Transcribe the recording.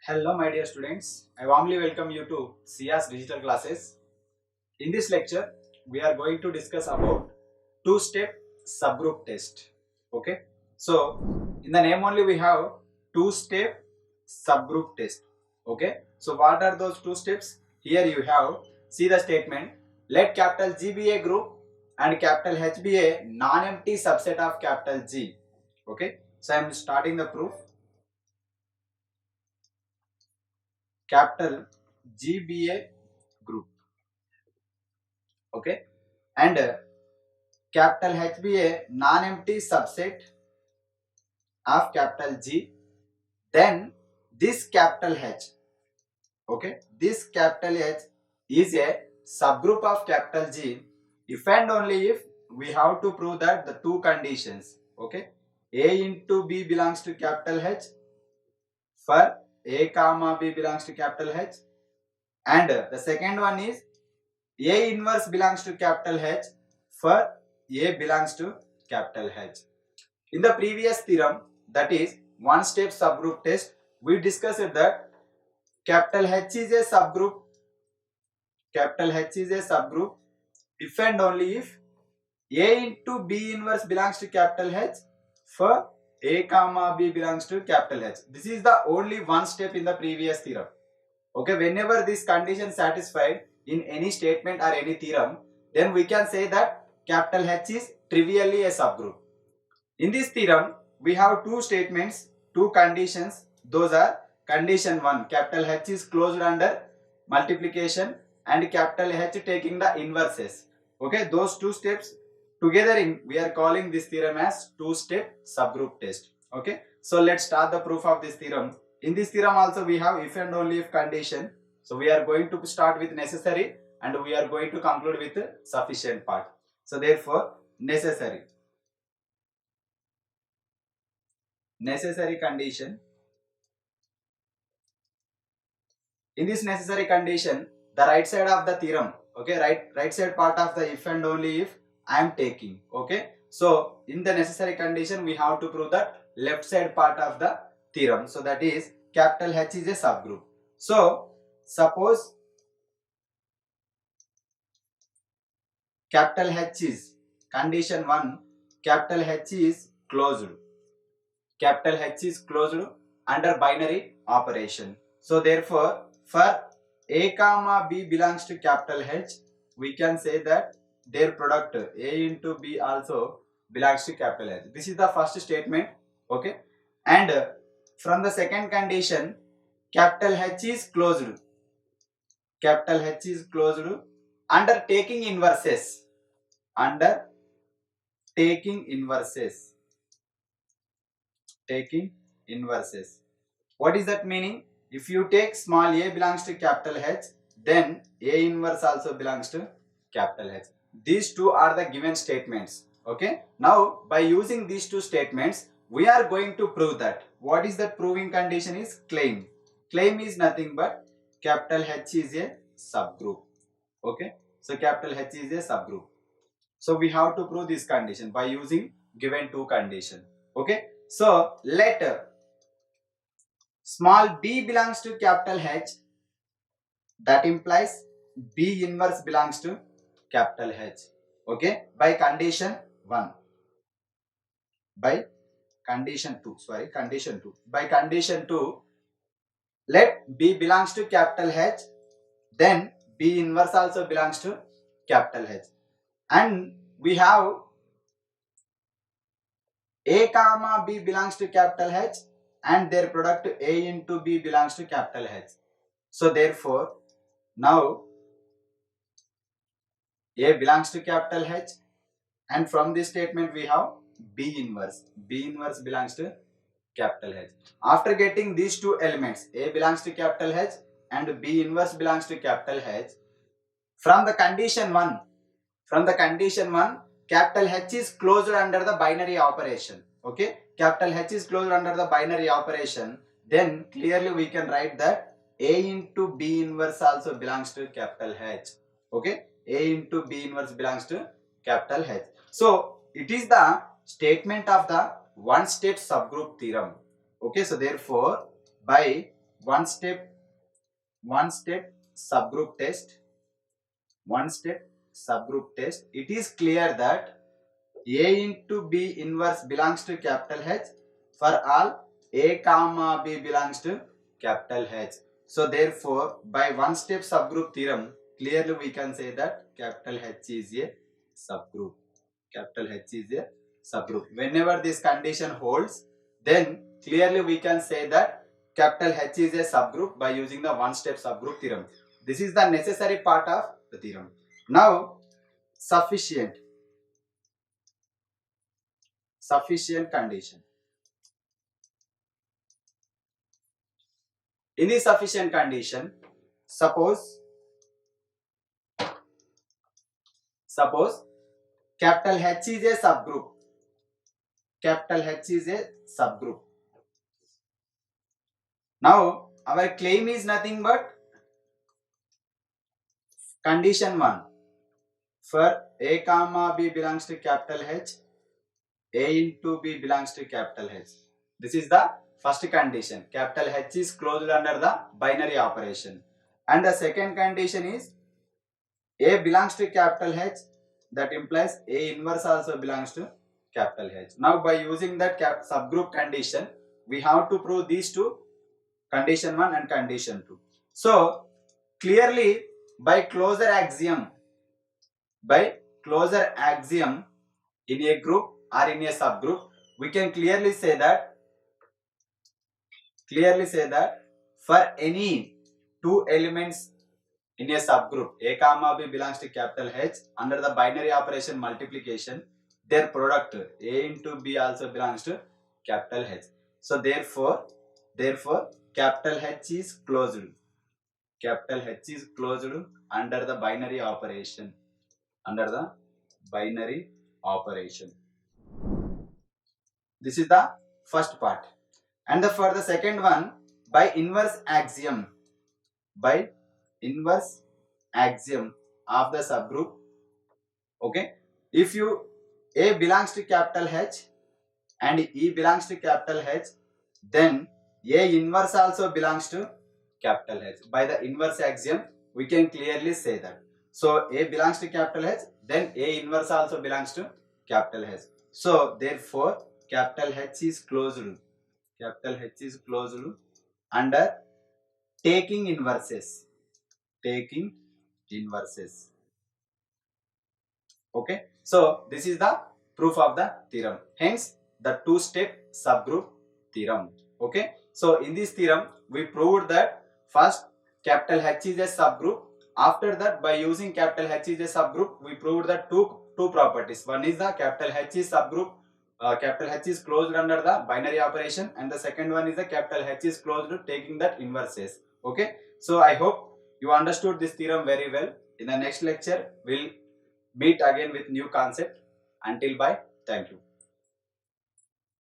Hello my dear students, I warmly welcome you to SIA's digital classes. In this lecture, we are going to discuss about two-step subgroup test. Okay, so in the name only we have two-step subgroup test. Okay, so what are those two steps? Here you have, see the statement, let capital G be a group and capital H be a non-empty subset of capital G. Okay, so I am starting the proof. Capital G be a group, okay, and capital H be a non-empty subset of capital G. Then this capital H, okay, this capital H is a subgroup of capital G if and only if we have to prove that the two conditions, okay, A into B belongs to capital H for A comma B belongs to capital H, and the second one is A inverse belongs to capital H for A belongs to capital H. In the previous theorem, that is one-step subgroup test, we discussed that capital H is a subgroup. Capital H is a subgroup if and only if A into B inverse belongs to capital H for A comma B belongs to capital H. This is the only one step in the previous theorem. Okay, whenever this condition satisfied in any statement or any theorem, then we can say that capital H is trivially a subgroup. In this theorem, we have two statements, two conditions. Those are condition 1, capital H is closed under multiplication, and capital H taking the inverses. Okay, those two steps together we are calling this theorem as two-step subgroup test. Okay, so let's start the proof of this theorem. In this theorem also we have if and only if condition. So we are going to start with necessary and we are going to conclude with sufficient part. So therefore necessary condition. In this necessary condition, the right side of the theorem, okay, right side part of the if and only if I am taking, okay. So in the necessary condition we have to prove the left side part of the theorem. So that is capital H is a subgroup. So suppose capital H is condition 1, capital H is closed. Capital H is closed under binary operation. So therefore for A comma B belongs to capital H, we can say that their product A into B also belongs to capital H. This is the first statement, okay. And from the second condition, capital H is closed. Capital H is closed under taking inverses. Under taking inverses. Taking inverses. What is that meaning? If you take small a belongs to capital H, then A inverse also belongs to capital H. These two are the given statements. Okay. Now by using these two statements, we are going to prove that. What is that proving condition is claim. Claim is nothing but capital H is a subgroup. Okay. So capital H is a subgroup. So we have to prove this condition by using given two condition. Okay. So let small b belongs to capital H, that implies B inverse belongs to capital H. Okay, by condition 1. By condition 2, sorry, condition 2. By condition 2, let B belongs to capital H, then B inverse also belongs to capital H. And we have A comma B belongs to capital H and their product A into B belongs to capital H. So therefore, now A belongs to capital H and from this statement we have B inverse. B inverse belongs to capital H. After getting these two elements, A belongs to capital H and B inverse belongs to capital H, from the condition 1, capital H is closed under the binary operation. Okay, capital H is closed under the binary operation. Then clearly we can write that A into B inverse also belongs to capital H. Okay, A into B inverse belongs to capital H. So it is the statement of the one-step subgroup theorem. Okay, so therefore by one step subgroup test. One step subgroup test. It is clear that A into B inverse belongs to capital H for all A comma B belongs to capital H. So therefore, by one step subgroup theorem, clearly we can say that capital H is a subgroup. Capital H is a subgroup. Whenever this condition holds, then clearly we can say that capital H is a subgroup by using the one step subgroup theorem. This is the necessary part of the theorem. Now, sufficient condition. In the sufficient condition, suppose capital H is a subgroup. Capital H is a subgroup. Now, our claim is nothing but condition 1. For A comma B belongs to capital H, A into B belongs to capital H. This is the first condition. Capital H is closed under the binary operation. And the second condition is A belongs to capital H. That implies A inverse also belongs to capital H. Now by using that subgroup condition, we have to prove these two, condition 1 and condition 2. So clearly by closure axiom in a group or in a subgroup, we can clearly say that for any two elements in a subgroup, A comma B belongs to capital H, under the binary operation multiplication, their product A into B also belongs to capital H. So therefore capital H is closed. Capital H is closed under the binary operation. This is the first part. And for the second one, by inverse axiom of the subgroup. Okay, if A belongs to capital H and E belongs to capital H, then A inverse also belongs to capital H. By the inverse axiom, we can clearly say that. So A belongs to capital H, then A inverse also belongs to capital H. So therefore, capital H is closed. Capital H is closed under taking inverses. Okay. So this is the proof of the theorem. Hence the two-step subgroup theorem. Okay. So in this theorem, we proved that first capital H is a subgroup. After that, by using capital H is a subgroup, we proved that two properties. One is the capital H is subgroup. Capital H is closed under the binary operation, and the second one is the capital H is closed taking that inverses. Okay. So I hope you understood this theorem very well. In the next lecture, we'll meet again with new concept. Until bye. Thank you.